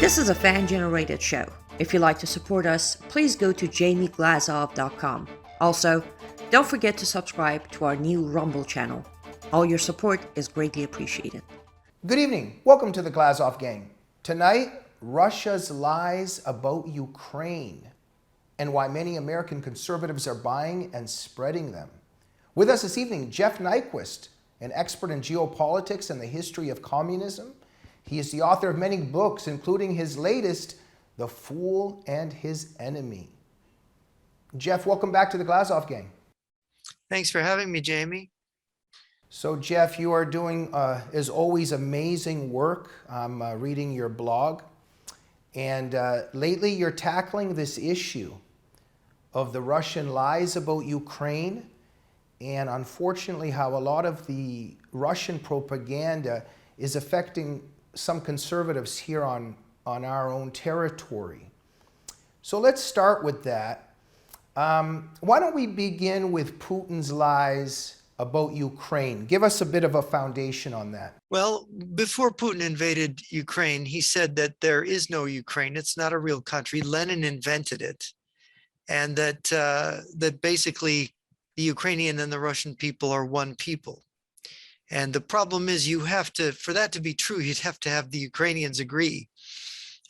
This is a fan-generated show. If you'd like to support us, please go to jrnyquist.blog. Also, don't forget to subscribe to our new Rumble channel. All your support is greatly appreciated. Good evening. Welcome to the Glazov Gang. Tonight, Russia's lies about Ukraine and why many American conservatives are buying and spreading them. With us this evening, Jeff Nyquist, an expert in geopolitics and the history of communism. He is the author of many books, including his latest, The Fool and His Enemy. Jeff, welcome back to the Glazov Gang. Thanks for having me, Jamie. So, Jeff, you are doing, as always, amazing work. I'm reading your blog. And lately, you're tackling this issue of the Russian lies about Ukraine and, unfortunately, how a lot of the Russian propaganda is affecting some conservatives here on our own territory. So let's start with that. Why don't we begin with Putin's lies about Ukraine? Give us a bit of a foundation on that. Well, before Putin invaded Ukraine, he said that there is no Ukraine. It's not a real country. Lenin invented it. And that basically the Ukrainian and the Russian people are one people. And the problem is for that to be true, you'd have to have the Ukrainians agree.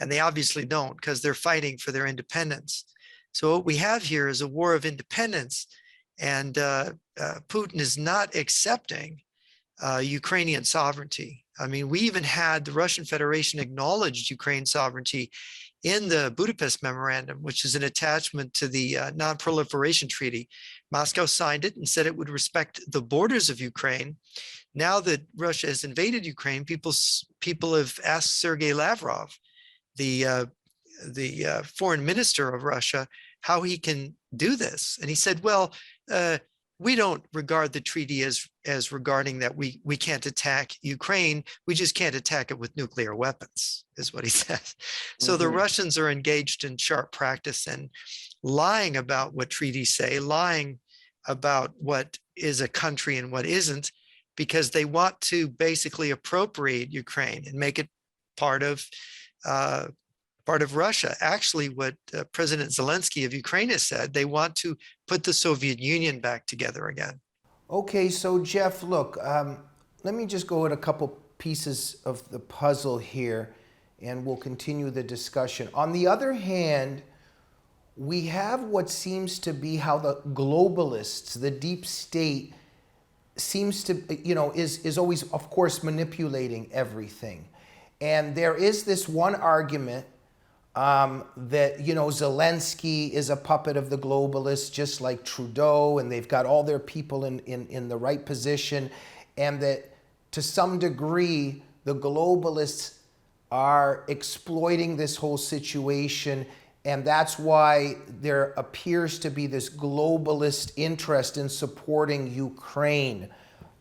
And they obviously don't, because they're fighting for their independence. So what we have here is a war of independence. And Putin is not accepting Ukrainian sovereignty. I mean, we even had the Russian Federation acknowledged Ukraine's sovereignty in the Budapest Memorandum, which is an attachment to the Non-Proliferation Treaty. Moscow signed it and said it would respect the borders of Ukraine. Now that Russia has invaded Ukraine, people have asked Sergei Lavrov, the foreign minister of Russia, how he can do this. And he said, well, we don't regard the treaty as regarding that we can't attack Ukraine. We just can't attack it with nuclear weapons, is what he says. So the Russians are engaged in sharp practice and lying about what treaties say, lying about what is a country and what isn't, because they want to basically appropriate Ukraine and make it part of Russia. Actually, what President Zelinskis of Ukraine has said, they want to put the Soviet Union back together again. Okay, so Jeff, look, let me just go at a couple pieces of the puzzle here, and we'll continue the discussion. On the other hand, we have what seems to be how the globalists, the deep state, seems to, is always, of course, manipulating everything. And there is this one argument that, Zelensky is a puppet of the globalists, just like Trudeau, and they've got all their people in the right position, and that to some degree, the globalists are exploiting this whole situation, and that's why there appears to be this globalist interest in supporting Ukraine.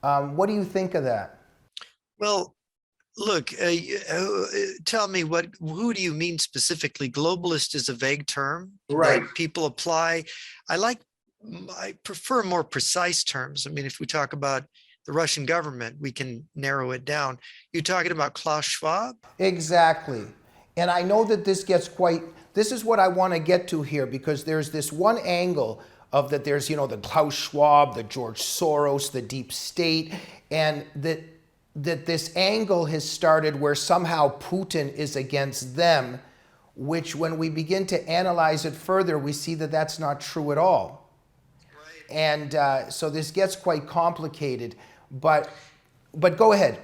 What do you think of that? Well, look, tell me, who do you mean specifically? Globalist is a vague term Right. that people apply. I prefer more precise terms. I mean, if we talk about the Russian government, we can narrow it down. You're talking about Klaus Schwab? Exactly. And I know that this is what I want to get to here, because there's this one angle of that there's, the Klaus Schwab, the George Soros, the deep state, and that this angle has started where somehow Putin is against them, which when we begin to analyze it further, we see that that's not true at all. Right. And so this gets quite complicated, but go ahead.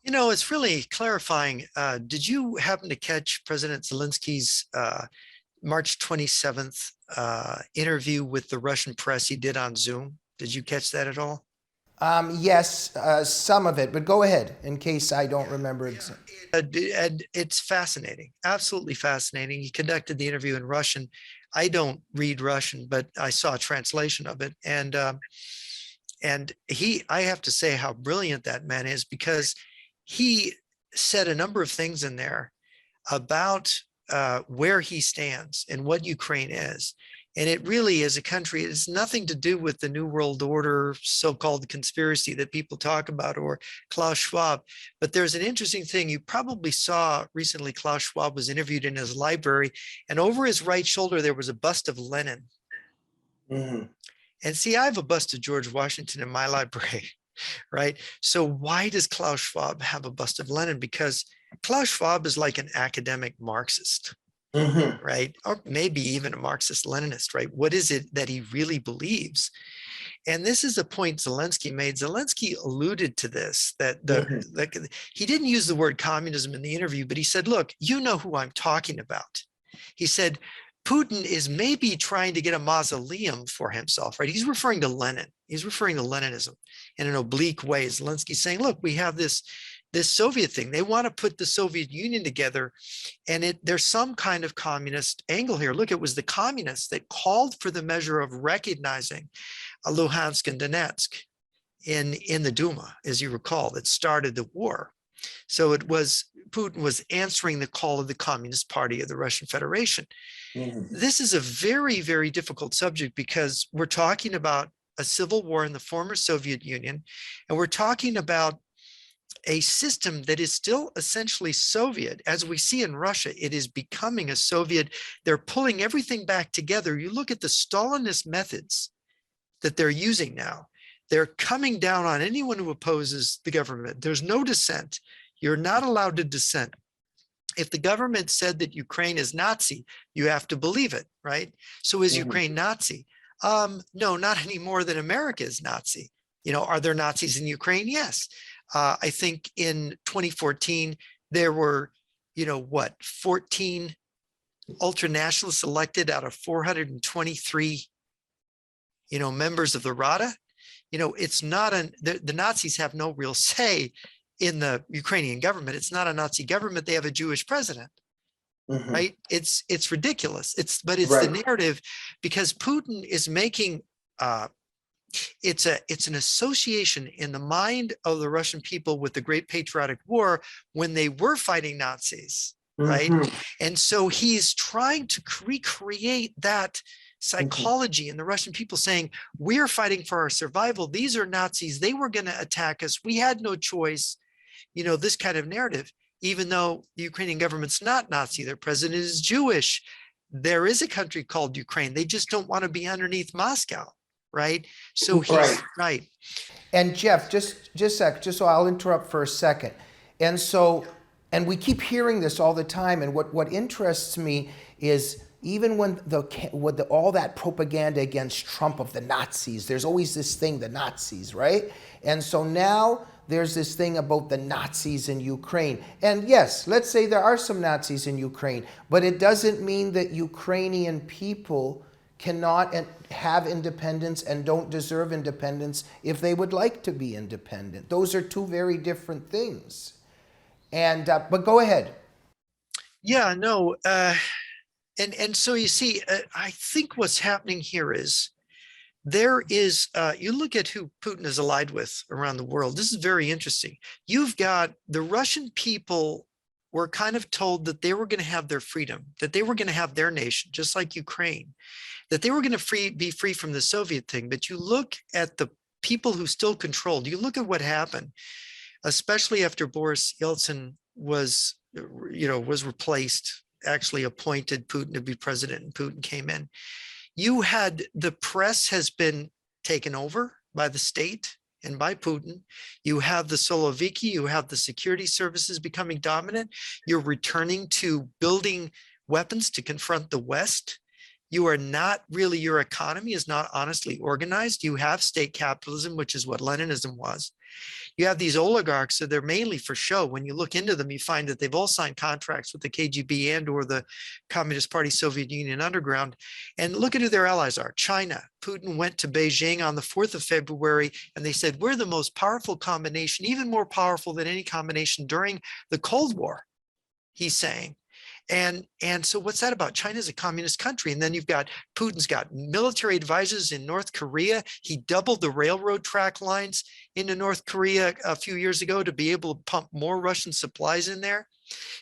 It's really clarifying. Did you happen to catch President Zelinski's March 27th interview with the Russian press he did on Zoom? Did you catch that at all? Yes, some of it, but go ahead in case I don't remember exactly. It's fascinating, absolutely fascinating. He conducted the interview in Russian. I don't read Russian, but I saw a translation of it. And I have to say how brilliant that man is, because he said a number of things in there about where he stands and what Ukraine is. And it really, as a country, it's nothing to do with the New World Order so-called conspiracy that people talk about, or Klaus Schwab. But there's an interesting thing. You probably saw recently Klaus Schwab was interviewed in his library, and over his right shoulder, there was a bust of Lenin. Mhm. And see, I have a bust of George Washington in my library, right? So why does Klaus Schwab have a bust of Lenin? Because Klaus Schwab is like an academic Marxist, Mhm. right? Or maybe even a Marxist Leninist, right? What is it that he really believes? And this is a point Zelensky made. Zelensky alluded to this, that he didn't use the word communism in the interview, but he said, look, you know who I'm talking about. He said, Putin is maybe trying to get a mausoleum for himself, right? He's referring to Lenin. He's referring to Leninism in an oblique way. Zelensky's saying, look, we have this Soviet thing. They want to put the Soviet Union together, and there's some kind of communist angle here. Look, it was the communists that called for the measure of recognizing Luhansk and Donetsk in the Duma, as you recall, that started the war. So Putin was answering the call of the Communist Party of the Russian Federation. This is a very, very difficult subject because we're talking about a civil war in the former Soviet Union, and we're talking about a system that is still essentially Soviet. As we see in Russia, it is becoming a Soviet. They're pulling everything back together. You look at the Stalinist methods that they're using now. They're coming down on anyone who opposes the government. There's no dissent. You're not allowed to dissent. If the government said that Ukraine is Nazi, you have to believe it, right? So is Ukraine Nazi? No, not any more than America is Nazi. Are there Nazis in Ukraine? Yes. I think in 2014, there were, 14 ultranationalists elected out of 423, members of the Rada. It's not the Nazis have no real say in the Ukrainian government. It's not a Nazi government. They have a Jewish president, right? It's ridiculous. It's the narrative, because Putin is making, it's an association in the mind of the Russian people with the Great Patriotic War when they were fighting Nazis, right? And so he's trying to recreate that psychology in the Russian people, saying, we're fighting for our survival. These are Nazis. They were going to attack us. We had no choice. This kind of narrative, even though the Ukrainian government's not Nazi, their president is Jewish. There is a country called Ukraine. They just don't want to be underneath Moscow, right? So he's right. And Jeff, just so I'll interrupt for a second. And we keep hearing this all the time. And what interests me is, even when all that propaganda against Trump of the Nazis, there's always this thing, the Nazis, right? And so now there's this thing about the Nazis in Ukraine. And yes, let's say there are some Nazis in Ukraine, but it doesn't mean that Ukrainian people cannot have independence and don't deserve independence if they would like to be independent. Those are two very different things. And but go ahead. Yeah, no. And so you see, I think what's happening here is there is, you look at who Putin is allied with around the world. This is very interesting. You've got the Russian people were kind of told that they were going to have their freedom, that they were going to have their nation, just like Ukraine, that they were going to be free from the Soviet thing. But you look at the people who still controlled, you look at what happened, especially after Boris Yeltsin was replaced, actually appointed Putin to be president, and Putin came in. You had the press has been taken over by the state and by Putin. You have the Soloviki, you have the security services becoming dominant. You're returning to building weapons to confront the West. You are not really, your economy is not honestly organized. You have state capitalism, which is what Leninism was. You have these oligarchs, so they're mainly for show. When you look into them, you find that they've all signed contracts with the KGB and or the Communist Party Soviet Union underground. And look at who their allies are. China. Putin went to Beijing on the 4th of February, and they said, we're the most powerful combination, even more powerful than any combination during the Cold War, he's saying. And so what's that about? China's a communist country. And then you've got Putin's got military advisors in North Korea. He doubled the railroad track lines into North Korea a few years ago to be able to pump more Russian supplies in there.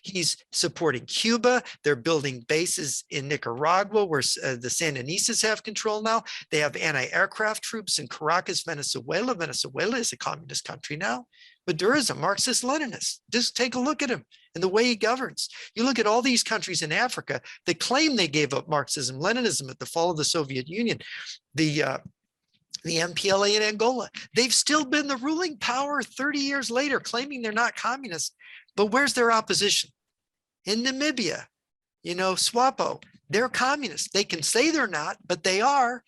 He's supporting Cuba. They're building bases in Nicaragua where the Sandinistas have control now. They have anti-aircraft troops in Caracas, Venezuela. Venezuela is a communist country now. Maduro is a Marxist-Leninist. Just take a look at him and the way he governs. You look at all these countries in Africa that claim they gave up Marxism, Leninism at the fall of the Soviet Union. The MPLA in Angola, they've still been the ruling power 30 years later, claiming they're not communist. But where's their opposition? In Namibia, SWAPO, they're communists. They can say they're not, but they are.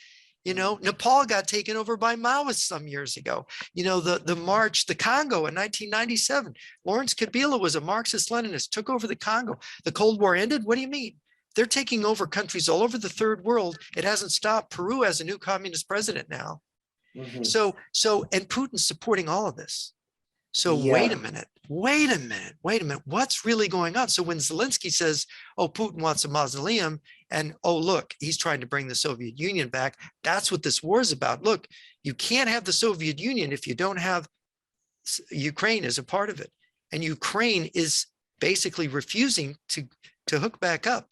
Nepal got taken over by Maoists some years ago. The march, the Congo in 1997, Lawrence Kabila was a Marxist-Leninist, took over the Congo. The Cold War ended. What do you mean? They're taking over countries all over the third world. It hasn't stopped. Peru has a new communist president now. Mm-hmm. So, and Putin's supporting all of this. So wait a minute. What's really going on? So when Zelensky says, oh, Putin wants a mausoleum and, oh, look, he's trying to bring the Soviet Union back. That's what this war is about. Look, you can't have the Soviet Union if you don't have Ukraine as a part of it. And Ukraine is basically refusing to hook back up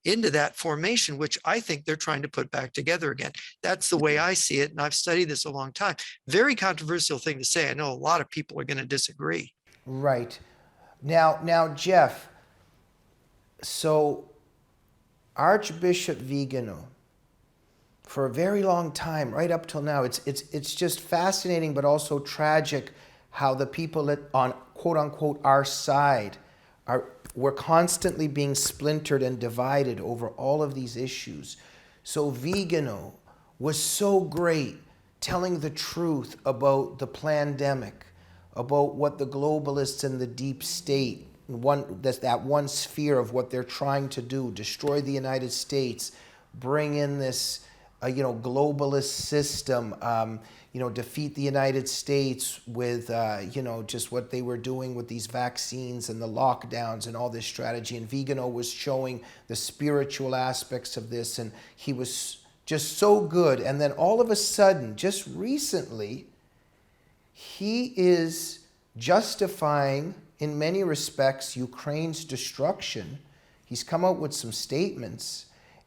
into that formation, which I think they're trying to put back together again. That's the way I see it. And I've studied this a long time. Very controversial thing to say. I know a lot of people are going to disagree. Right. Now, Jeff, so Archbishop Vigano, for a very long time, right up till now, it's just fascinating, but also tragic how the people on quote unquote our side we're constantly being splintered and divided over all of these issues. So Vigano was so great telling the truth about the pandemic, about what the globalists and the deep state, that one sphere of what they're trying to do, destroy the United States, bring in this globalist system, defeat the United States with, just what they were doing with these vaccines and the lockdowns and all this strategy. And Vigano was showing the spiritual aspects of this, and he was just so good. And then all of a sudden, just recently, he is justifying, in many respects, Ukraine's destruction. He's come out with some statements,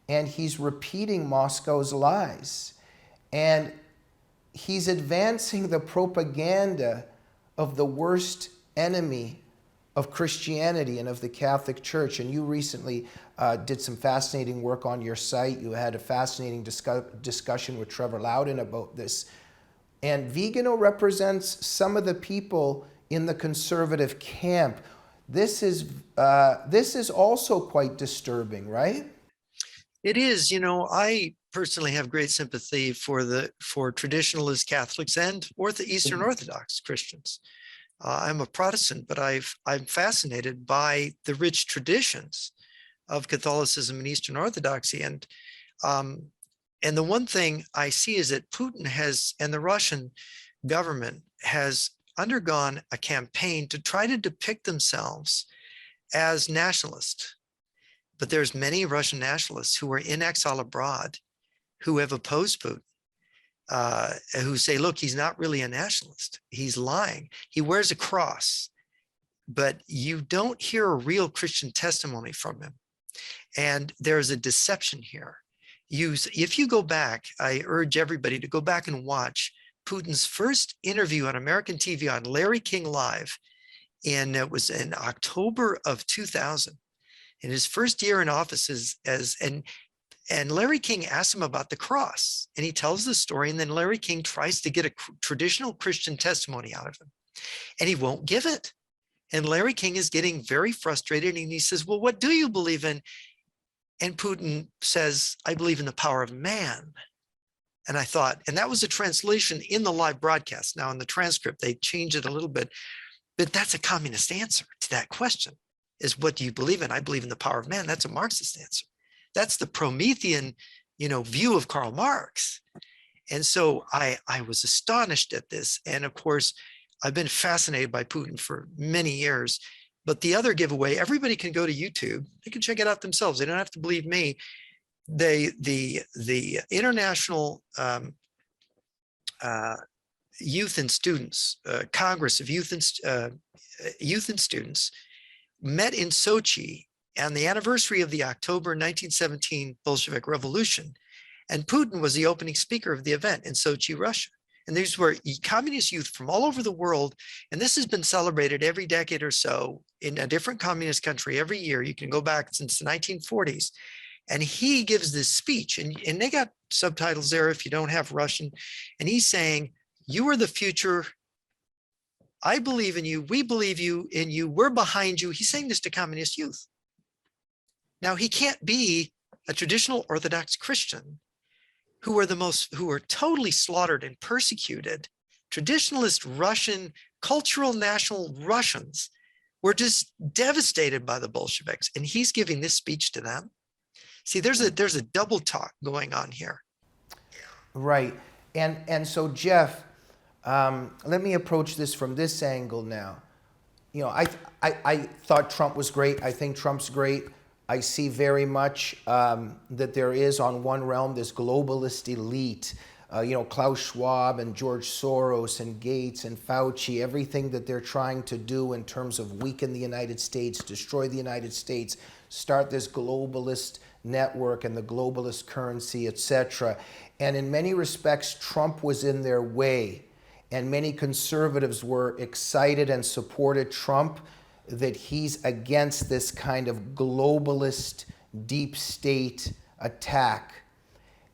and he's repeating Moscow's lies. And he's advancing the propaganda of the worst enemy of Christianity and of the Catholic Church. And you recently did some fascinating work on your site. You had a fascinating discussion with Trevor Loudon about this. And Vigano represents some of the people in the conservative camp. This is also quite disturbing, right? It is. I personally have great sympathy for traditionalist Catholics and Eastern Orthodox Christians. I'm a Protestant, but I'm fascinated by the rich traditions of Catholicism and Eastern Orthodoxy. And the one thing I see is that Putin and the Russian government has undergone a campaign to try to depict themselves as nationalist. But there's many Russian nationalists who are in exile abroad who have opposed Putin, who say, look, he's not really a nationalist. He's lying. He wears a cross, but you don't hear a real Christian testimony from him. And there's a deception here. If you go back, I urge everybody to go back and watch Putin's first interview on American TV on Larry King Live. And it was in October of 2000. In his first year in office and Larry King asked him about the cross, and he tells the story, and then Larry King tries to get a traditional Christian testimony out of him, and he won't give it. And Larry King is getting very frustrated, and he says, well, what do you believe in? And Putin says, I believe in the power of man. And I thought, and that was a translation in the live broadcast. Now in the transcript, they changed it a little bit, but that's a communist answer to that question. Is what do you believe in? I believe in the power of man. That's a Marxist answer. That's the Promethean, view of Karl Marx. And so I was astonished at this. And of course, I've been fascinated by Putin for many years, But the other giveaway, everybody can go to YouTube. They can check it out themselves. They don't have to believe me. The International Youth and Students Congress of Youth and Students met in Sochi on the anniversary of the October 1917 Bolshevik Revolution. And Putin was the opening speaker of the event in Sochi, Russia. And these were communist youth from all over the world. And this has been celebrated every decade or so in a different communist country every year. You can go back since the 1940s. And he gives this speech, and they got subtitles there if you don't have Russian. And he's saying, you are the future. I believe in you. We believe in you. We're behind you. He's saying this to communist youth. Now, he can't be a traditional Orthodox Christian who are totally slaughtered and persecuted. Traditionalist Russian, cultural national Russians were just devastated by the Bolsheviks. And he's giving this speech to them. See, there's a double talk going on here. Right. And so, Jeff, let me approach this from this angle now. You know, I thought Trump was great. I think Trump's great. I see very much that there is, on one realm, this globalist elite. You know, Klaus Schwab and George Soros and Gates and Fauci, everything that they're trying to do in terms of weaken the United States, destroy the United States, start this globalist network and the globalist currency, etc. And in many respects, Trump was in their way. And many conservatives were excited and supported Trump, that he's against this kind of globalist deep state attack.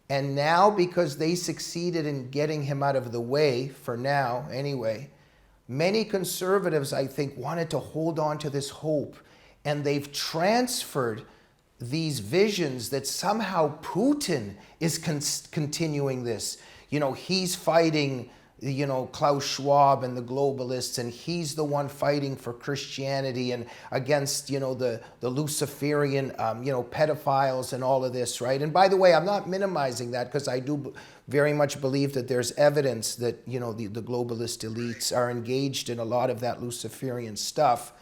And now, because they succeeded in getting him out of the way, for now anyway, many conservatives, I think, wanted to hold on to this hope. And they've transferred these visions that somehow Putin is continuing this. You know, he's fighting, you know, Klaus Schwab and the globalists, and he's the one fighting for Christianity and against, you know, the Luciferian, you know, pedophiles and all of this, right? And by the way, I'm not minimizing that, because I do very much believe that there's evidence that, you know, the globalist elites are engaged in a lot of that Luciferian stuff,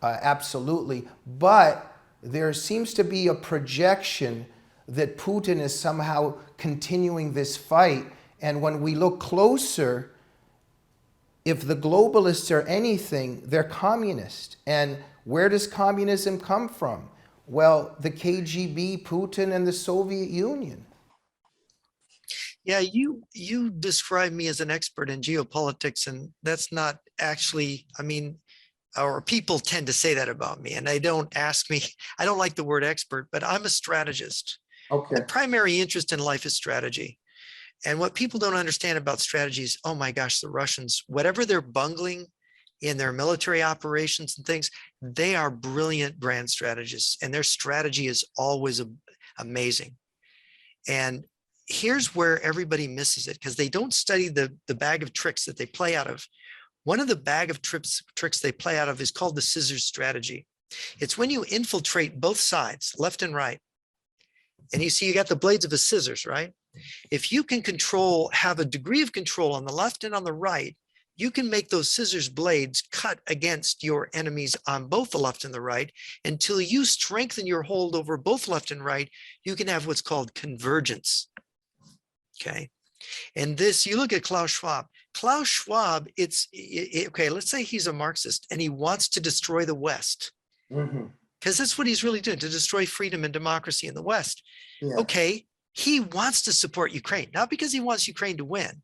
absolutely. But there seems to be a projection that Putin is somehow continuing this fight. And when we look closer, if the globalists are anything, they're communist. And where does communism come from? Well, the KGB, Putin, and the Soviet Union. Yeah, you describe me as an expert in geopolitics, and that's not actually, I mean, or people tend to say that about me, and I don't like the word expert, but I'm a strategist. Okay. My primary interest in life is strategy. And what people don't understand about strategy is, oh my gosh, the Russians, whatever they're bungling in their military operations and things, they are brilliant grand strategists, and their strategy is always amazing. And here's where everybody misses it, because they don't study the bag of tricks that they play out of. One of the bag of tricks they play out of is called the scissors strategy. It's when you infiltrate both sides, left and right. And you see, you got the blades of a scissors, right? If you can have a degree of control on the left and on the right, you can make those scissors blades cut against your enemies on both the left and the right. Until you strengthen your hold over both left and right, you can have what's called convergence. Okay. And this, you look at Klaus Schwab. Klaus Schwab, okay, let's say he's a Marxist and he wants to destroy the West. Because that's what he's really doing, to destroy freedom and democracy in the West. Yeah. Okay, he wants to support Ukraine, not because he wants Ukraine to win.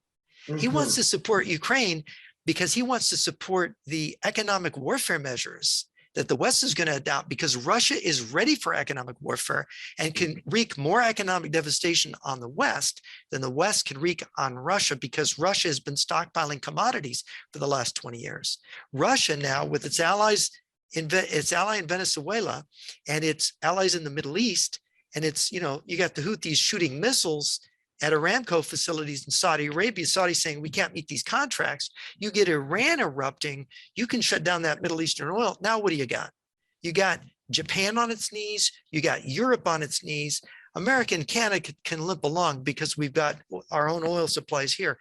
He wants to support Ukraine because he wants to support the economic warfare measures that the West is going to adopt, because Russia is ready for economic warfare and can wreak more economic devastation on the West than the West can wreak on Russia, because Russia has been stockpiling commodities for the last 20 years. Russia now, with its allies, its ally in Venezuela and its allies in the Middle East, and it's, you know, you got the Houthis shooting missiles at Aramco facilities in Saudi Arabia, Saudi saying we can't meet these contracts. You get Iran erupting, you can shut down that Middle Eastern oil. Now what do you got? You got Japan on its knees, you got Europe on its knees. America and Canada can limp along because we've got our own oil supplies here.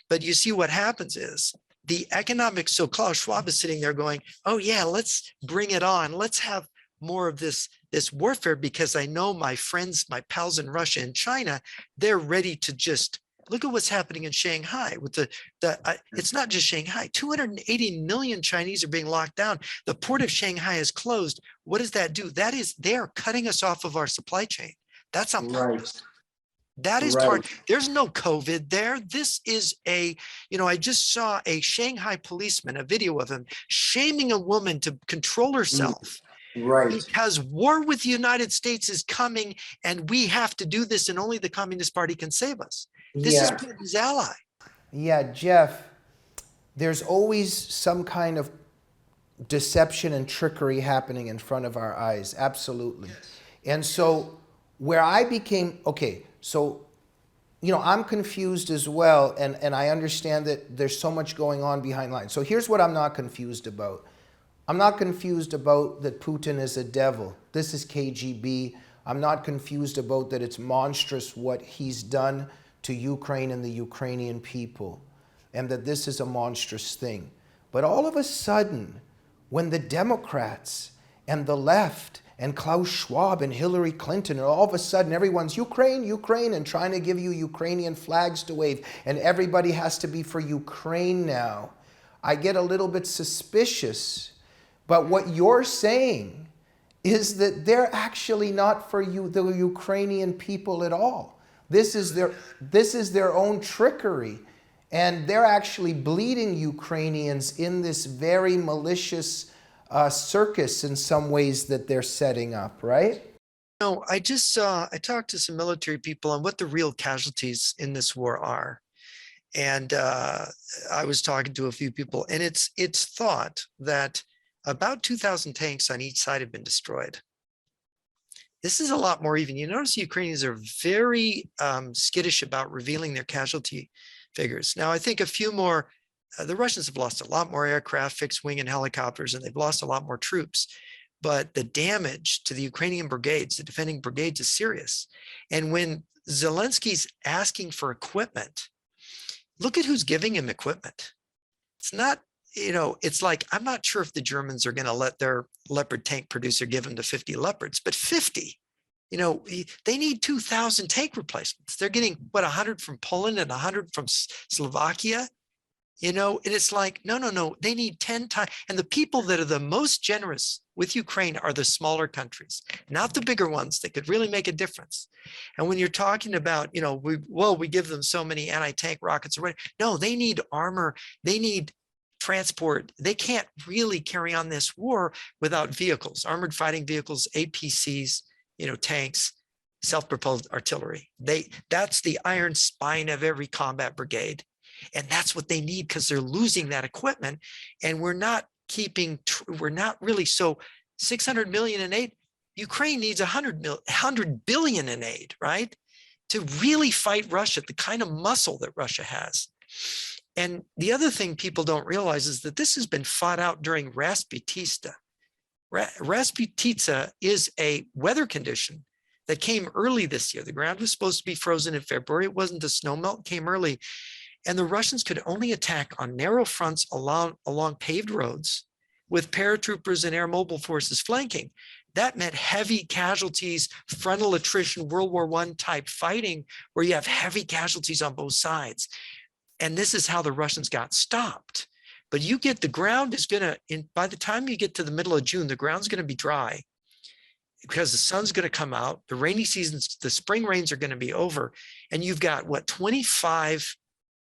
But you see what happens is the economics, so Klaus Schwab is sitting there going, oh yeah, let's bring it on. Let's have more of this warfare, because I know my friends, my pals in Russia and China, they're ready to just look at what's happening in Shanghai with it's not just Shanghai, 280 million Chinese are being locked down. The port of Shanghai is closed. What does that do? That is, they're cutting us off of our supply chain. That's on purpose. That is part, there's no COVID there. This is I just saw a Shanghai policeman, a video of him shaming a woman to control herself. Because war with the United States is coming and we have to do this, and only the Communist Party can save us. This is Putin's ally. Yeah, Jeff, there's always some kind of deception and trickery happening in front of our eyes. Absolutely. Yes. And so where I became, okay, so, I'm confused as well, and I understand that there's so much going on behind lines. So here's what I'm not confused about. I'm not confused about that Putin is a devil. This is KGB. I'm not confused about that it's monstrous what he's done to Ukraine and the Ukrainian people, and that this is a monstrous thing. But all of a sudden, when the Democrats and the left and Klaus Schwab and Hillary Clinton, and all of a sudden everyone's Ukraine, Ukraine, and trying to give you Ukrainian flags to wave, and everybody has to be for Ukraine now, I get a little bit suspicious. But what you're saying is that they're actually not for the Ukrainian people at all. This is their own trickery. And they're actually bleeding Ukrainians in this very malicious circus in some ways that they're setting up, right? No, I talked to some military people on what the real casualties in this war are. And I was talking to a few people, and it's thought that about 2,000 tanks on each side have been destroyed. This is a lot more even. You notice the Ukrainians are very skittish about revealing their casualty figures. Now, I think a few more, the Russians have lost a lot more aircraft, fixed wing and helicopters, and they've lost a lot more troops. But the damage to the Ukrainian brigades, the defending brigades, is serious. And when Zelensky's asking for equipment, look at who's giving him equipment. It's not, it's like, I'm not sure if the Germans are going to let their Leopard tank producer give them the 50 Leopards, but 50, they need 2,000 tank replacements. They're getting, 100 from Poland and 100 from Slovakia, and it's like, no, they need 10 times. And the people that are the most generous with Ukraine are the smaller countries, not the bigger ones that could really make a difference. And when you're talking about, we give them so many anti-tank rockets already. No, they need armor. They need transport. They can't really carry on this war without vehicles, armored fighting vehicles, APCs, tanks, self-propelled artillery. That's the iron spine of every combat brigade. And that's what they need, because they're losing that equipment. And we're not really, so 600 million in aid. Ukraine needs 100 billion in aid, right? To really fight Russia, the kind of muscle that Russia has. And the other thing people don't realize is that this has been fought out during Rasputitsa. Rasputitsa is a weather condition that came early this year. The ground was supposed to be frozen in February. It wasn't. The snow melt came early. And the Russians could only attack on narrow fronts along paved roads with paratroopers and air mobile forces flanking. That meant heavy casualties, frontal attrition, World War I type fighting, where you have heavy casualties on both sides. And this is how the Russians got stopped. But the ground is by the time you get to the middle of June, the ground's going to be dry because the sun's going to come out. The rainy seasons, the spring rains are going to be over. And you've got 25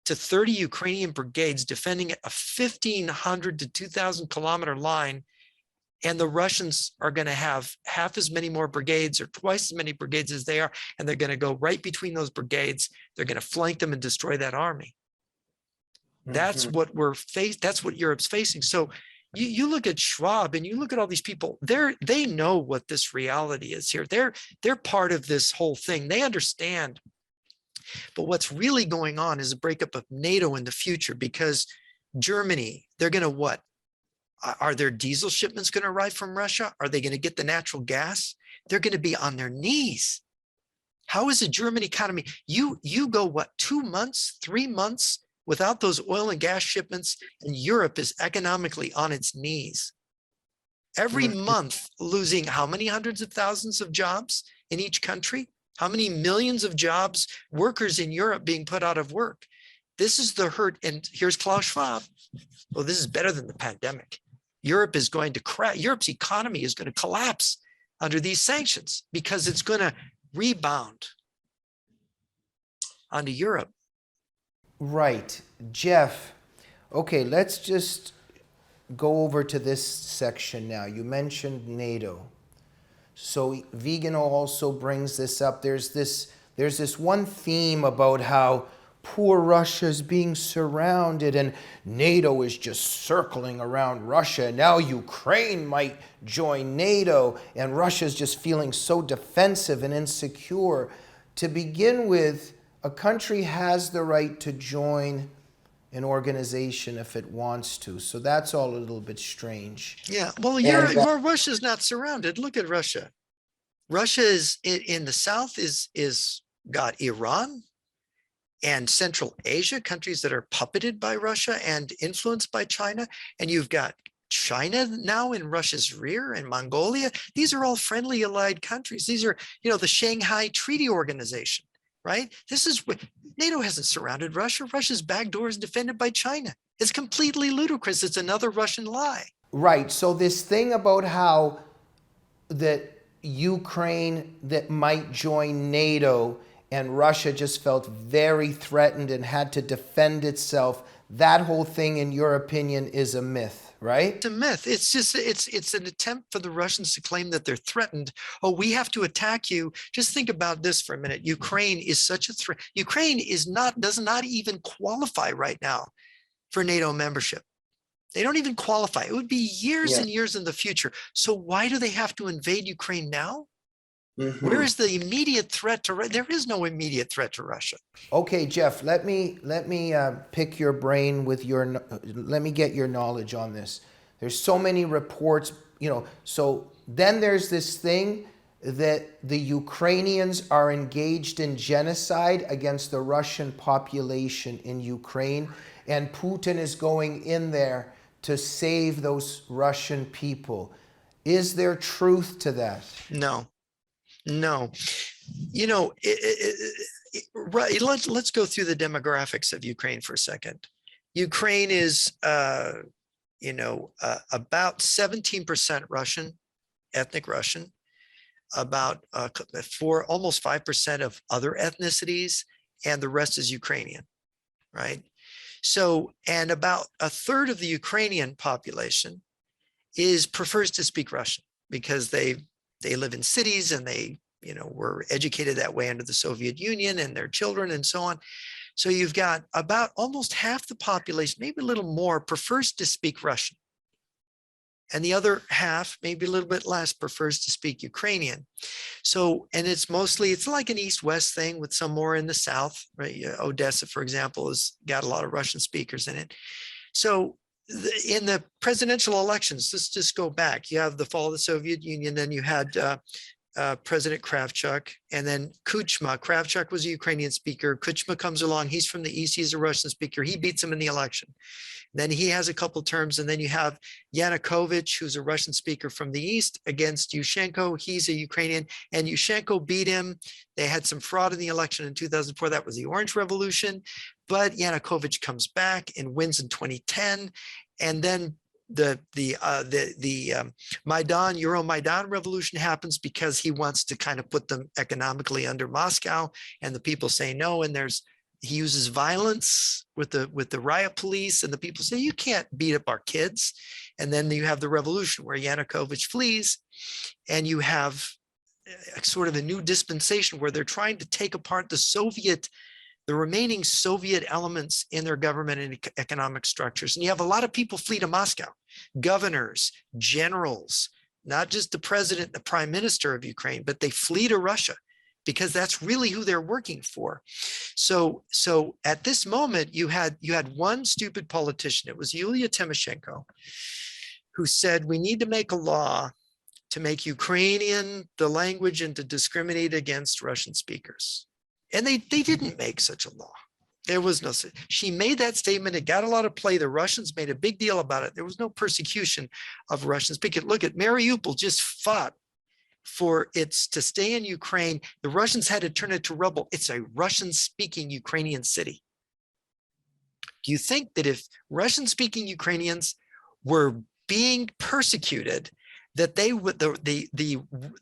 to 30 Ukrainian brigades defending a 1,500 to 2,000 kilometer line. And the Russians are going to have half as many more brigades or twice as many brigades as they are. And they're going to go right between those brigades. They're going to flank them and destroy that army. That's what that's what Europe's facing. So you look at Schwab and you look at all these people, they know what this reality is here. They're part of this whole thing. They understand. But what's really going on is a breakup of NATO in the future, because Germany, they're going to what? Are their diesel shipments going to arrive from Russia? Are they going to get the natural gas? They're going to be on their knees. How is the German economy? You go 2 months, 3 months without those oil and gas shipments, and Europe is economically on its knees. Every month losing how many hundreds of thousands of jobs in each country? How many millions of jobs, workers in Europe being put out of work? This is the hurt. And here's Klaus Schwab. Well, this is better than the pandemic. Europe is going to crash. Europe's economy is going to collapse under these sanctions because it's going to rebound onto Europe. Right. Jeff, okay, let's just go over to this section now. You mentioned NATO. So Vigano also brings this up. There's this one theme about how poor Russia is being surrounded and NATO is just circling around Russia. Now Ukraine might join NATO and Russia's just feeling so defensive and insecure. To begin with, a country has the right to join an organization if it wants to. So that's all a little bit strange. Yeah, well, Russia's not surrounded. Look at Russia. Russia is in the south is got Iran and Central Asia, countries that are puppeted by Russia and influenced by China. And you've got China now in Russia's rear and Mongolia. These are all friendly allied countries. These are, the Shanghai Treaty Organization, right? This is what NATO hasn't surrounded Russia. Russia's back door is defended by China. It's completely ludicrous. It's another Russian lie. Right. So this thing about how that Ukraine that might join NATO and Russia just felt very threatened and had to defend itself, that whole thing, in your opinion, is a myth, right? It's a myth. It's just, it's an attempt for the Russians to claim that they're threatened. Oh, we have to attack you. Just think about this for a minute. Ukraine is such a threat. Ukraine does not even qualify right now for NATO membership. They don't even qualify. It would be years and years in the future. So why do they have to invade Ukraine now? Where is the immediate threat to Russia? There is no immediate threat to Russia. Okay, Jeff, let me pick your brain with let me get your knowledge on this. There's so many reports, so then there's this thing that the Ukrainians are engaged in genocide against the Russian population in Ukraine, and Putin is going in there to save those Russian people. Is there truth to that? No. Let's go through the demographics of Ukraine for a second. Ukraine is, about 17% Russian, ethnic Russian, about almost 5% of other ethnicities, and the rest is Ukrainian, right? So, and about a third of the Ukrainian population prefers to speak Russian because they live in cities and they, were educated that way under the Soviet Union, and their children and so on. So you've got about almost half the population, maybe a little more, prefers to speak Russian. And the other half, maybe a little bit less, prefers to speak Ukrainian. So, and it's like an East-West thing with some more in the South, right? Odessa, for example, has got a lot of Russian speakers in it. So in the presidential elections, let's just go back. You have the fall of the Soviet Union, then you had President Kravchuk, and then Kuchma. Kravchuk was a Ukrainian speaker. Kuchma comes along. He's from the East. He's a Russian speaker. He beats him in the election. Then he has a couple terms, and then you have Yanukovych, who's a Russian speaker from the East, against Yushchenko. He's a Ukrainian, and Yushchenko beat him. They had some fraud in the election in 2004. That was the Orange Revolution. But Yanukovych comes back and wins in 2010, and then the Euromaidan revolution happens because he wants to kind of put them economically under Moscow, and the people say no, and he uses violence with the riot police, and the people say you can't beat up our kids. And then you have the revolution where Yanukovych flees, and you have sort of a new dispensation where they're trying to take apart the remaining Soviet elements in their government and economic structures. And you have a lot of people flee to Moscow, governors, generals, not just the president, the prime minister of Ukraine, but they flee to Russia because that's really who they're working for. So at this moment, you had one stupid politician. It was Yulia Tymoshenko, who said, we need to make a law to make Ukrainian the language and to discriminate against Russian speakers. And they didn't make such a law. There was no, she made that statement. It got a lot of play. The Russians made a big deal about it. There was no persecution of Russians. Because look at Mariupol just fought for its to stay in Ukraine. The Russians had to turn it to rubble. It's a Russian-speaking Ukrainian city. Do you think that if Russian-speaking Ukrainians were being persecuted, that they would, the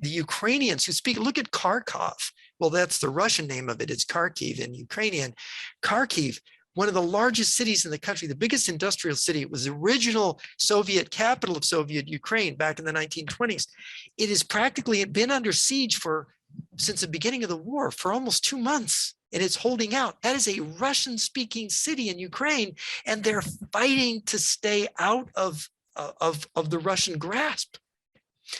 Ukrainians who speak, look at Kharkov. Well, that's the Russian name of it. It's Kharkiv in Ukrainian. Kharkiv, one of the largest cities in the country, the biggest industrial city. It was the original Soviet capital of Soviet Ukraine back in the 1920s. It has practically been under siege since the beginning of the war for almost 2 months, and it's holding out. That is a Russian-speaking city in Ukraine, and they're fighting to stay out of the Russian grasp.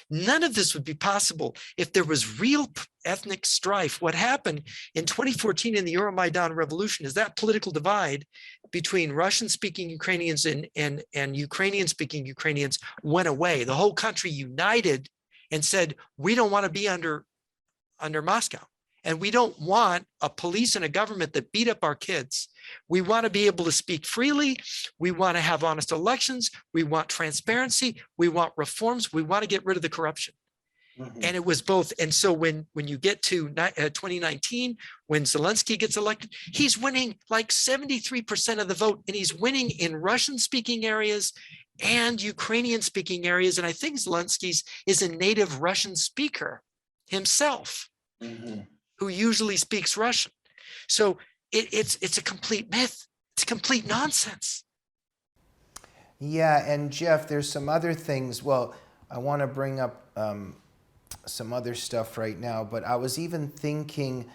None of this would be possible if there was real ethnic strife. What happened in 2014 in the Euromaidan revolution is that political divide between Russian-speaking Ukrainians and Ukrainian-speaking Ukrainians went away. The whole country united and said, we don't want to be under Moscow. And we don't want a police and a government that beat up our kids. We want to be able to speak freely. We want to have honest elections. We want transparency. We want reforms. We want to get rid of the corruption. Mm-hmm. And it was both. And so when you get to 2019, when Zelensky gets elected, he's winning like 73% of the vote. And he's winning in Russian-speaking areas and Ukrainian-speaking areas. And I think Zelensky is a native Russian speaker himself. Mm-hmm. Who usually speaks Russian. So it's a complete myth. It's complete nonsense. Yeah, and Jeff, there's some other things. Well, I want to bring up some other stuff right now, but I was even thinking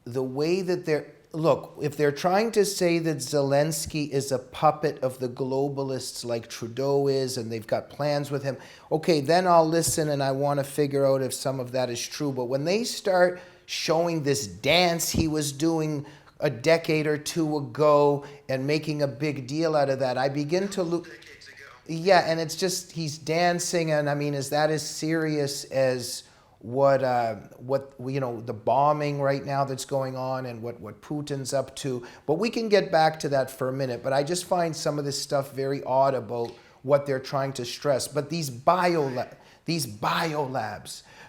the way that look, if they're trying to say that Zelensky is a puppet of the globalists like Trudeau is, and they've got plans with him, okay, then I'll listen and I want to figure out if some of that is true. But when they start showing this dance he was doing a decade or two ago and making a big deal out of that, I begin to look. Yeah, and it's just he's dancing, and I mean, is that as serious as what you know, the bombing right now that's going on and what Putin's up to? But we can get back to that for a minute. But I just find some of this stuff very odd about what they're trying to stress. But these biolabs.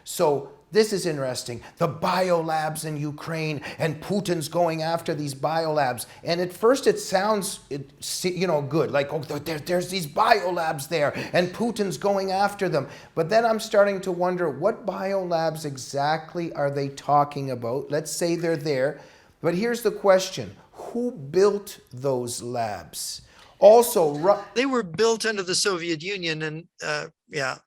So this is interesting. The biolabs in Ukraine, and Putin's going after these biolabs. And at first it sounds, good. Like, oh, there's these biolabs there, and Putin's going after them. But then I'm starting to wonder, what biolabs exactly are they talking about? Let's say they're there. But here's the question. Who built those labs? Also, they were built under the Soviet Union, and yeah.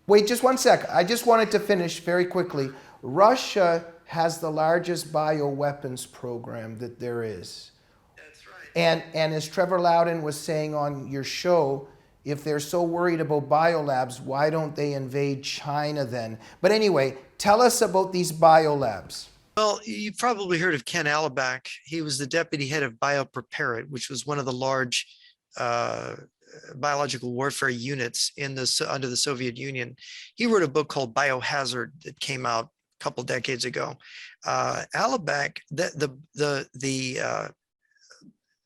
Wait, just 1 sec. I just wanted to finish very quickly. Russia has the largest bioweapons program that there is. That's right. And as Trevor Loudon was saying on your show, if they're so worried about biolabs, why don't they invade China then? But anyway, tell us about these biolabs. Well, you've probably heard of Ken Alabak. He was the deputy head of BioPreparedit, which was one of the large biological warfare units under the Soviet Union. He wrote a book called Biohazard that came out a couple decades ago. Alabak, the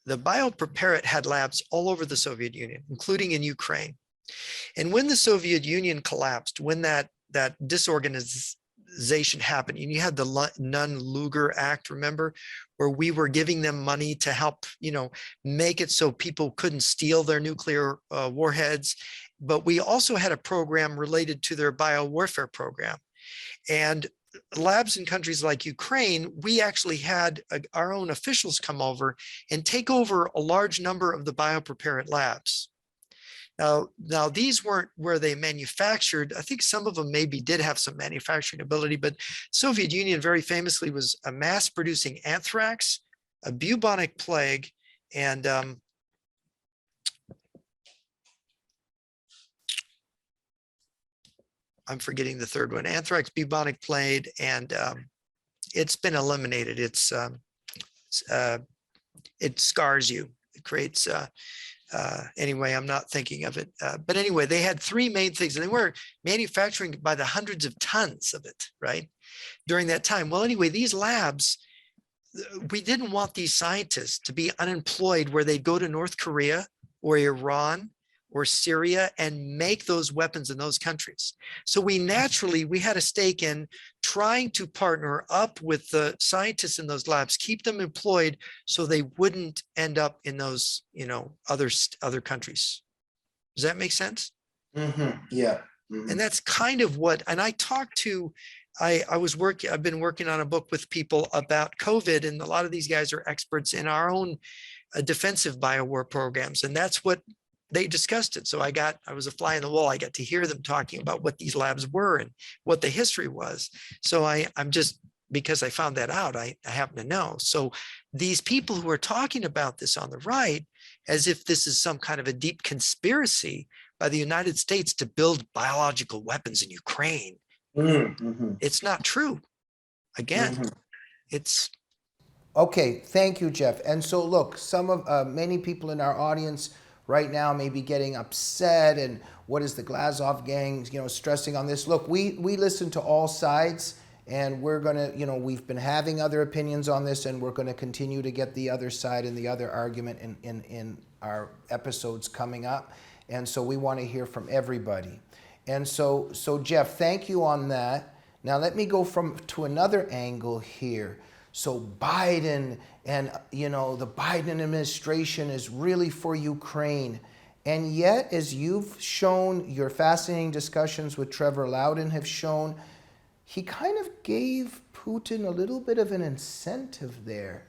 BioPreparedit had labs all over the Soviet Union, including in Ukraine. And when the Soviet Union collapsed, when that disorganization happened, and you had the Nunn-Lugar Act, remember, where we were giving them money to help, make it so people couldn't steal their nuclear warheads. But we also had a program related to their biowarfare program. And labs in countries like Ukraine, we actually had our own officials come over and take over a large number of the BioPreparedit labs. Now these weren't where they manufactured. I think some of them maybe did have some manufacturing ability, but Soviet Union very famously was a mass producing anthrax, a bubonic plague, and I'm forgetting the third one, anthrax, bubonic plague, and it's been eliminated. It scars you. It creates anyway, I'm not thinking of it. But anyway, they had three main things, and they were manufacturing by the hundreds of tons of it, right, during that time. Well, anyway, these labs, we didn't want these scientists to be unemployed where they'd go to North Korea or Iran or Syria and make those weapons in those countries. So we had a stake in trying to partner up with the scientists in those labs, keep them employed so they wouldn't end up in those, other countries. Does that make sense? Yeah. And that's kind of what, and I've been working on a book with people about COVID, and a lot of these guys are experts in our own defensive biowar programs. And that's what they discussed it. So I was a fly in the wall. I got to hear them talking about what these labs were and what the history was. So I'm just, because I found that out, I happen to know. So these people who are talking about this on the right, as if this is some kind of a deep conspiracy by the United States to build biological weapons in Ukraine, it's not true. Again, it's Okay, thank you, Jeff. And so, look, many people in our audience right now may be getting upset, and what is the Glazov Gang, stressing on this? Look, we listen to all sides, and we're gonna, we've been having other opinions on this, and we're gonna continue to get the other side and the other argument in our episodes coming up. And so we want to hear from everybody. And so Jeff, thank you on that. Now let me go to another angle here. So Biden and, the Biden administration is really for Ukraine. And yet, as you've shown, your fascinating discussions with Trevor Loudon have shown, he kind of gave Putin a little bit of an incentive there.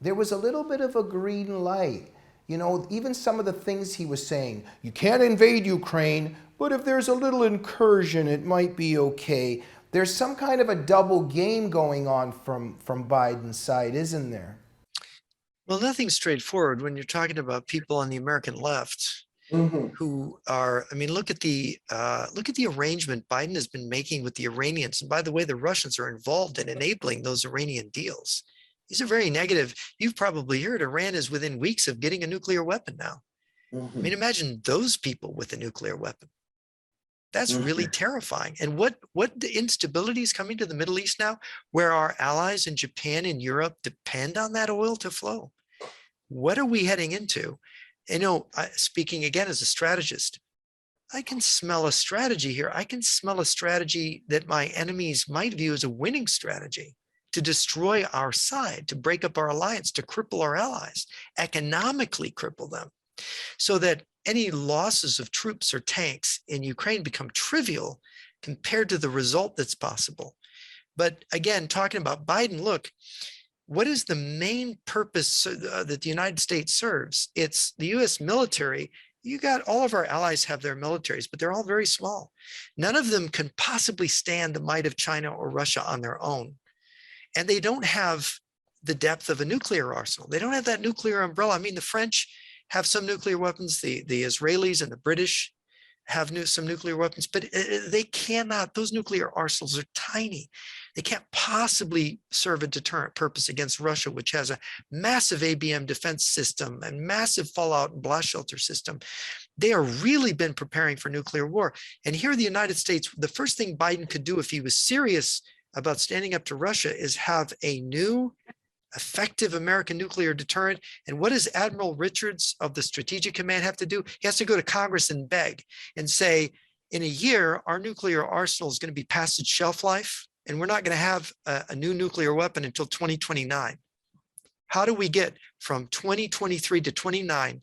There was a little bit of a green light. Even some of the things he was saying, you can't invade Ukraine, but if there's a little incursion, it might be okay. There's some kind of a double game going on from Biden's side, isn't there? Well, nothing's straightforward when you're talking about people on the American left who are, look at the arrangement Biden has been making with the Iranians. And by the way, the Russians are involved in enabling those Iranian deals. These are very negative. You've probably heard Iran is within weeks of getting a nuclear weapon now. Imagine those people with a nuclear weapon. That's really terrifying. And what the instability is coming to the Middle East now, where our allies in Japan and Europe depend on that oil to flow. What are we heading into? Speaking again as a strategist, I can smell a strategy here. I can smell a strategy that my enemies might view as a winning strategy to destroy our side, to break up our alliance, to cripple our allies, economically cripple them, so that any losses of troops or tanks in Ukraine become trivial compared to the result that's possible. But again, talking about Biden, look, what is the main purpose that the United States serves? It's the US military. All of our allies have their militaries, but they're all very small. None of them can possibly stand the might of China or Russia on their own. And they don't have the depth of a nuclear arsenal. They don't have that nuclear umbrella. The French have some nuclear weapons. The Israelis and the British have some nuclear weapons, but they cannot. Those nuclear arsenals are tiny. They can't possibly serve a deterrent purpose against Russia, which has a massive ABM defense system and massive fallout and blast shelter system. They are really been preparing for nuclear war. And here in the United States, the first thing Biden could do if he was serious about standing up to Russia is have a new effective American nuclear deterrent. And what does Admiral Richards of the Strategic Command have to do? He has to go to Congress and beg and say, in a year, our nuclear arsenal is going to be past its shelf life, and we're not going to have a new nuclear weapon until 2029. How do we get from 2023 to 29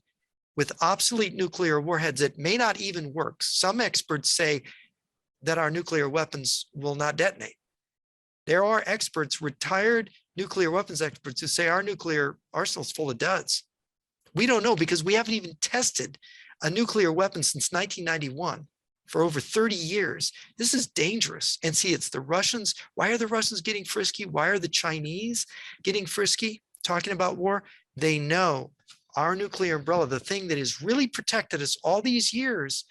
with obsolete nuclear warheads that may not even work? Some experts say that our nuclear weapons will not detonate. There are experts, retired nuclear weapons experts, who say our nuclear arsenal is full of duds. We don't know because we haven't even tested a nuclear weapon since 1991 for over 30 years. This is dangerous. And see, it's the Russians. Why are the Russians getting frisky? Why are the Chinese getting frisky talking about war? They know our nuclear umbrella, the thing that has really protected us all these years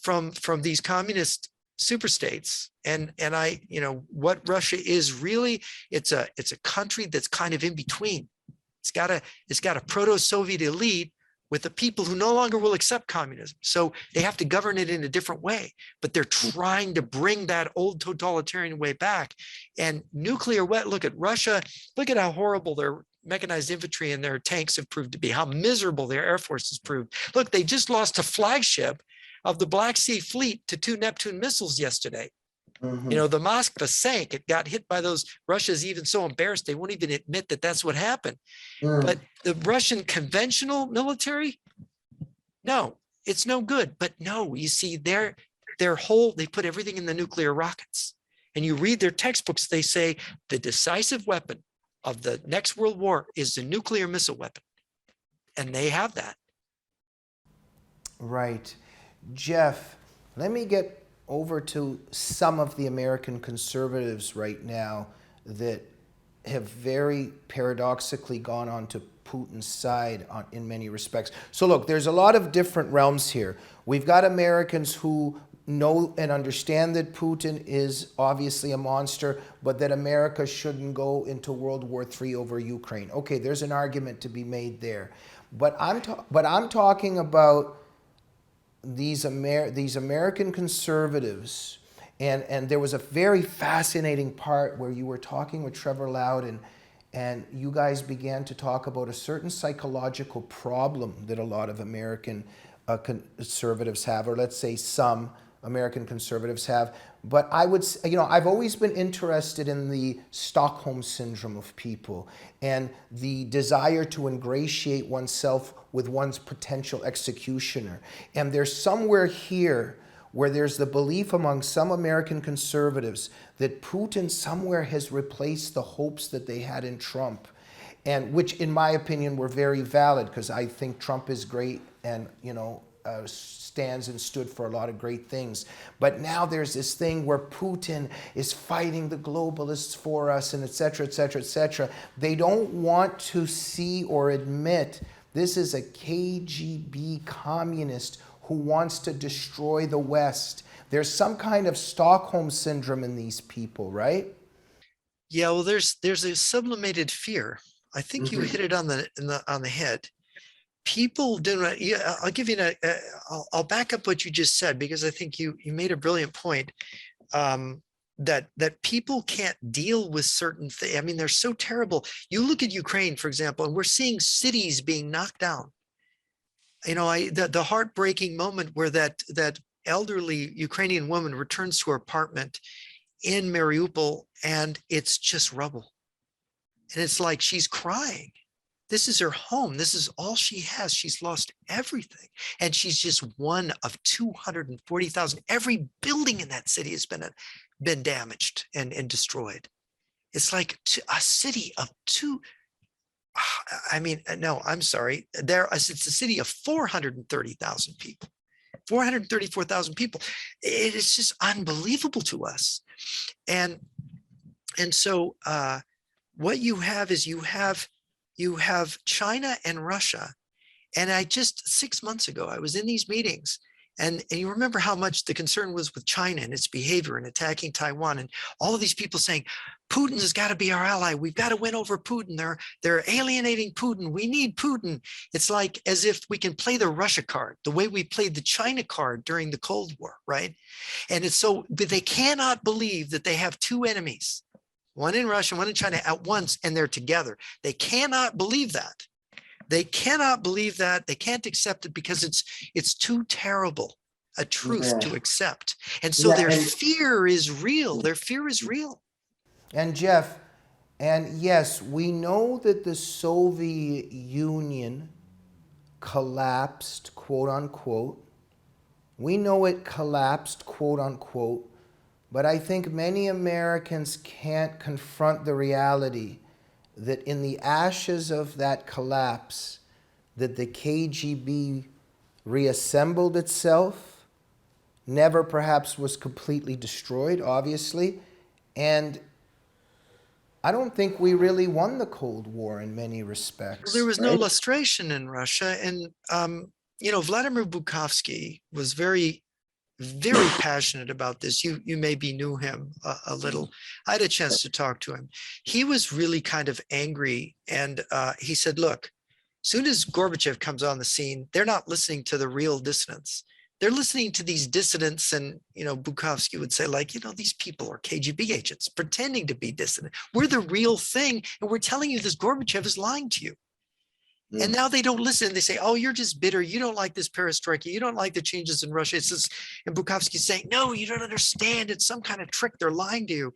from these communist superstates, and what Russia is really, it's a country that's kind of in between. It's got a proto-Soviet elite with the people who no longer will accept communism. So they have to govern it in a different way, but they're trying to bring that old totalitarian way back. And nuclear look at Russia, look at how horrible their mechanized infantry and their tanks have proved to be, how miserable their air force has proved. Look, they just lost a flagship of the Black Sea Fleet to 2 Neptune missiles yesterday. You know, the Moskva sank. It got hit by those. Russia's even so embarrassed they won't even admit that that's what happened. But the Russian conventional military, no, it's no good. But no, you see, they put everything in the nuclear rockets. And you read their textbooks, they say the decisive weapon of the next world war is the nuclear missile weapon. And they have that. Right. Jeff, let me get over to some of the American conservatives right now that have very paradoxically gone on to Putin's side in many respects. So look, there's a lot of different realms here. We've got Americans who know and understand that Putin is obviously a monster, but that America shouldn't go into World War III over Ukraine. Okay, there's an argument to be made there. But I'm talking about these American conservatives, and there was a very fascinating part where you were talking with Trevor Loudon, and you guys began to talk about a certain psychological problem that a lot of American conservatives have, or let's say some American conservatives have. But I would, I've always been interested in the Stockholm syndrome of people and the desire to ingratiate oneself with one's potential executioner. And there's somewhere here where there's the belief among some American conservatives that Putin somewhere has replaced the hopes that they had in Trump, and which in my opinion were very valid, because I think Trump is great and, stands and stood for a lot of great things. But now there's this thing where Putin is fighting the globalists for us, and et cetera, et cetera, et cetera. They don't want to see or admit this is a KGB communist who wants to destroy the West. There's some kind of Stockholm syndrome in these people, right? Yeah, well, there's a sublimated fear. I think you hit it on the head. People do not. Yeah, I'll give you I'll back up what you just said, because I think you made a brilliant point. That people can't deal with certain things. I mean, they're so terrible. You look at Ukraine, for example, and we're seeing cities being knocked down. The heartbreaking moment where that elderly Ukrainian woman returns to her apartment in Mariupol, and it's just rubble. And it's like she's crying. This is her home. This is all she has. She's lost everything. And she's just one of 240,000. Every building in that city has been damaged and destroyed. It's like a city of no, I'm sorry. It's a city of 430,000 people, 434,000 people. It is just unbelievable to us. And so what you have is you have China and Russia. And 6 months ago, I was in these meetings, and you remember how much the concern was with China and its behavior and attacking Taiwan, and all of these people saying, Putin has got to be our ally. We've got to win over Putin. They're alienating Putin. We need Putin. It's like as if we can play the Russia card the way we played the China card during the Cold War, right? And it's so, but they cannot believe that they have two enemies, one in Russia, one in China at once, and they're together. They cannot believe that. They cannot believe that. They can't accept it because it's too terrible a truth to accept. And so their fear is real. Their fear is real. And Jeff, and yes, we know that the Soviet Union collapsed, quote unquote. We know it collapsed, quote unquote. But I think many Americans can't confront the reality that in the ashes of that collapse, that the KGB reassembled itself, never perhaps was completely destroyed, obviously, and I don't think we really won the Cold War in many respects. Well, there was no lustration in Russia, and Vladimir Bukovsky was very passionate about this. You maybe knew him a little. I had a chance to talk to him. He was really kind of angry, and he said, look, Soon as Gorbachev comes on the scene, they're not listening to the real dissidents. They're listening to these dissidents, and Bukovsky would say, like, these people are KGB agents pretending to be dissident. We're the real thing, and we're telling you this Gorbachev is lying to you. And now they don't listen. They say, oh, you're just bitter. You don't like this perestroika. You don't like the changes in Russia. It's just, and Bukovsky's saying, no, you don't understand. It's some kind of trick. They're lying to you.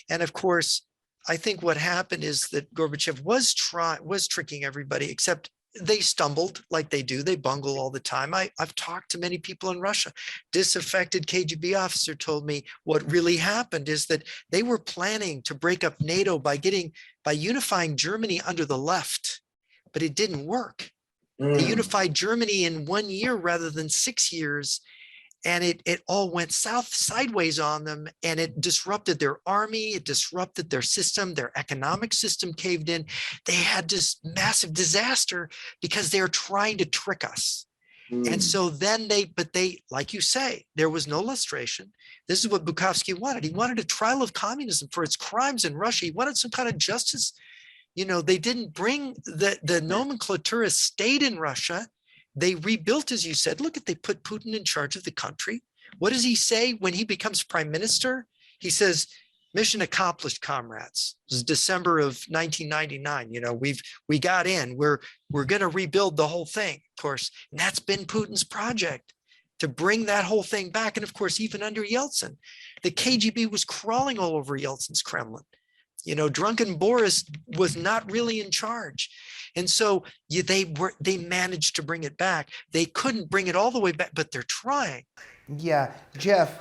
And of course, I think what happened is that Gorbachev was tricking everybody, except they stumbled like they do. They bungle all the time. I've talked to many people in Russia. Disaffected KGB officer told me what really happened is that they were planning to break up NATO by unifying Germany under the left. But it didn't work. They unified Germany in 1 year rather than 6 years. And it all went sideways on them, and it disrupted their army. It disrupted their system. Their economic system caved in. They had this massive disaster because they're trying to trick us. And so then but they, like you say, there was no lustration. This is what Bukovsky wanted. He wanted a trial of communism for its crimes in Russia. He wanted some kind of justice. They didn't bring the nomenclatura stayed in Russia. They rebuilt, as you said. Look, they put Putin in charge of the country. What does he say when he becomes prime minister? He says, mission accomplished, comrades. This is December of 1999. We got in. We're going to rebuild the whole thing, of course. And that's been Putin's project, to bring that whole thing back. And of course, even under Yeltsin, the KGB was crawling all over Yeltsin's Kremlin. Drunken Boris was not really in charge. And so they managed to bring it back. They couldn't bring it all the way back, but they're trying. Yeah, Jeff,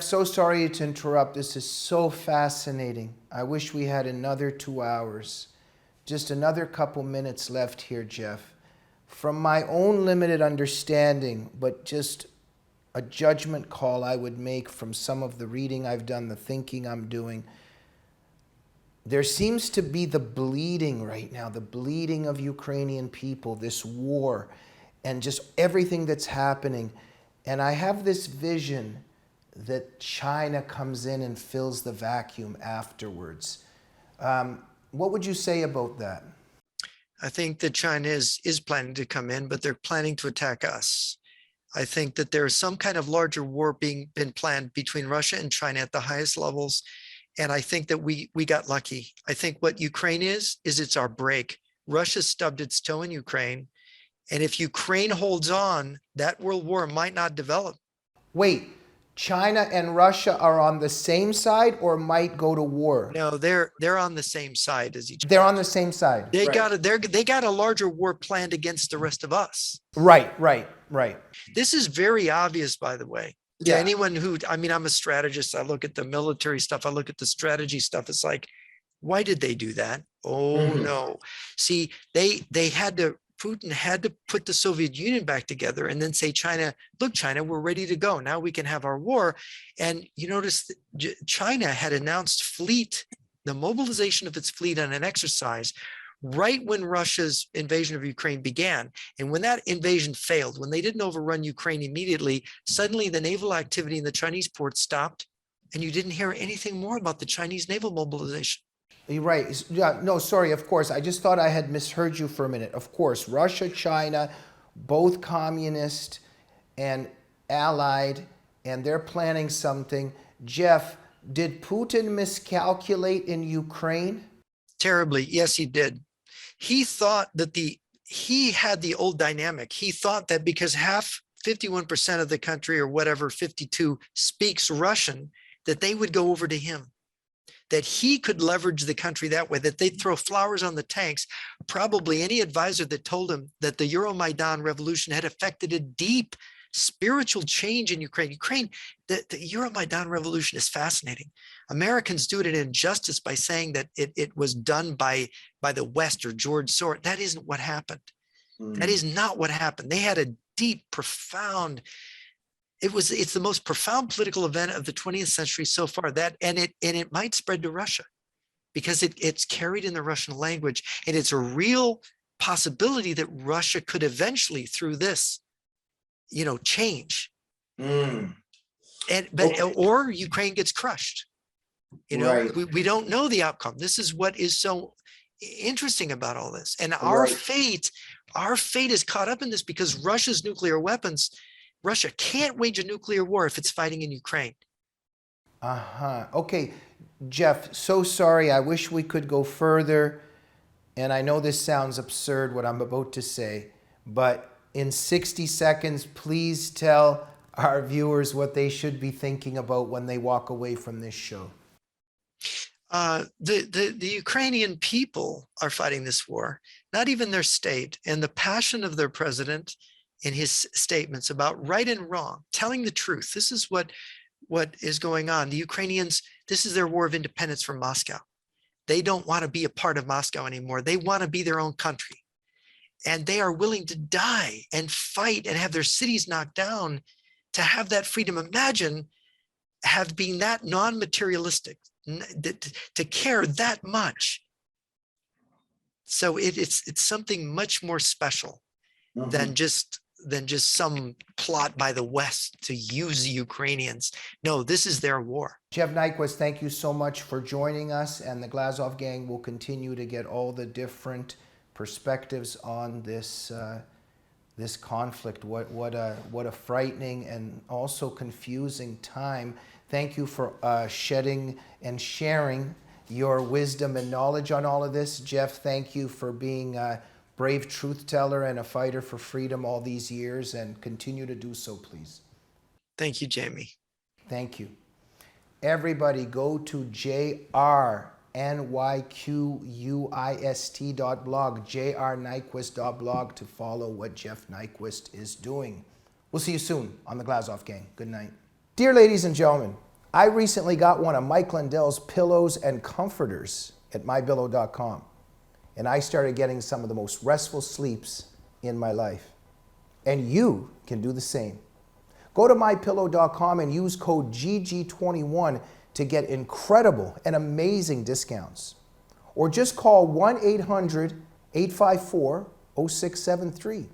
so sorry to interrupt. This is so fascinating. I wish we had another 2 hours. Just another couple minutes left here, Jeff. From my own limited understanding, but just a judgment call I would make from some of the reading I've done, the thinking I'm doing, there seems to be the bleeding right now, the bleeding of Ukrainian people, this war, and just everything that's happening. And I have this vision that China comes in and fills the vacuum afterwards. What would you say about that? I think that China is planning to come in, but they're planning to attack us. I think that there is some kind of larger war been planned between Russia and China at the highest levels. And I think that we got lucky. I think what Ukraine is it's our break. Russia stubbed its toe in Ukraine. And if Ukraine holds on, that world war might not develop. Wait, China and Russia are on the same side or might go to war? No, they're on the same side as each other. They're on the same side. They got a larger war planned against the rest of us. Right. This is very obvious, by the way. Yeah. To anyone I'm a strategist. I look at the military stuff. I look at the strategy stuff. It's like, why did they do that? Oh, no. See, Putin had to put the Soviet Union back together and then say, China, look, China, we're ready to go. Now we can have our war. And you notice China had announced the mobilization of its fleet on an exercise right when Russia's invasion of Ukraine began. And when that invasion failed, when they didn't overrun Ukraine immediately, suddenly the naval activity in the Chinese ports stopped, and you didn't hear anything more about the Chinese naval mobilization. You're right. Yeah, no, sorry, of course. I just thought I had misheard you for a minute. Of course, Russia, China, both communist and allied, and they're planning something. Jeff, did Putin miscalculate in Ukraine? Terribly. Yes, he did. He thought that he had the old dynamic. He thought that because 51% of the country or whatever, 52 speaks Russian, that they would go over to him, that he could leverage the country that way, that they'd throw flowers on the tanks. Probably any advisor that told him that the Euromaidan revolution had affected a deep spiritual change in Ukraine. The Euromaidan revolution is fascinating. Americans do it an injustice by saying that it was done by the West or George Soros. That isn't what happened. That is not what happened. They had a deep, profound, it's the most profound political event of the 20th century so far, and it might spread to Russia because it's carried in the Russian language, and it's a real possibility that Russia could eventually, through this, change. Or Ukraine gets crushed. Right. We don't know the outcome. This is what is so interesting about all this. And Right. our fate is caught up in this because Russia's nuclear weapons, Russia can't wage a nuclear war if it's fighting in Ukraine. Uh-huh. Okay, Jeff, so sorry. I wish we could go further. And I know this sounds absurd, what I'm about to say, but in 60 seconds, please tell our viewers what they should be thinking about when they walk away from this show. The Ukrainian people are fighting this war, not even their state. And the passion of their president in his statements about right and wrong, telling the truth. This is what is going on. The Ukrainians, this is their war of independence from Moscow. They don't want to be a part of Moscow anymore. They want to be their own country. And they are willing to die and fight and have their cities knocked down to have that freedom. Imagine being that non-materialistic, to care that much. So it's something much more special than just some plot by the West to use the Ukrainians. No, this is their war. Jeff Nyquist, thank you so much for joining us, and the Glazov Gang will continue to get all the different perspectives on this this conflict. What a frightening and also confusing time. Thank you for shedding and sharing your wisdom and knowledge on all of this. Jeff, thank you for being a brave truth teller and a fighter for freedom all these years, and continue to do so, please. Thank you, Jamie. Thank you. Everybody go to jrnyquist.blog, jrnyquist.blog, to follow what Jeff Nyquist is doing. We'll see you soon on the Glazov Gang. Good night. Dear ladies and gentlemen, I recently got one of Mike Lindell's pillows and comforters at mybillow.com, and I started getting some of the most restful sleeps in my life. And you can do the same. Go to mypillow.com and use code GG21 to get incredible and amazing discounts. Or just call 1-800-854-0673.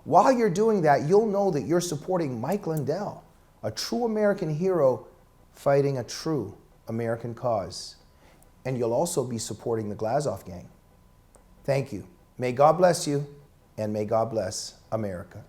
While you're doing that, you'll know that you're supporting Mike Lindell, a true American hero fighting a true American cause. And you'll also be supporting the Glazov Gang. Thank you. May God bless you, and may God bless America.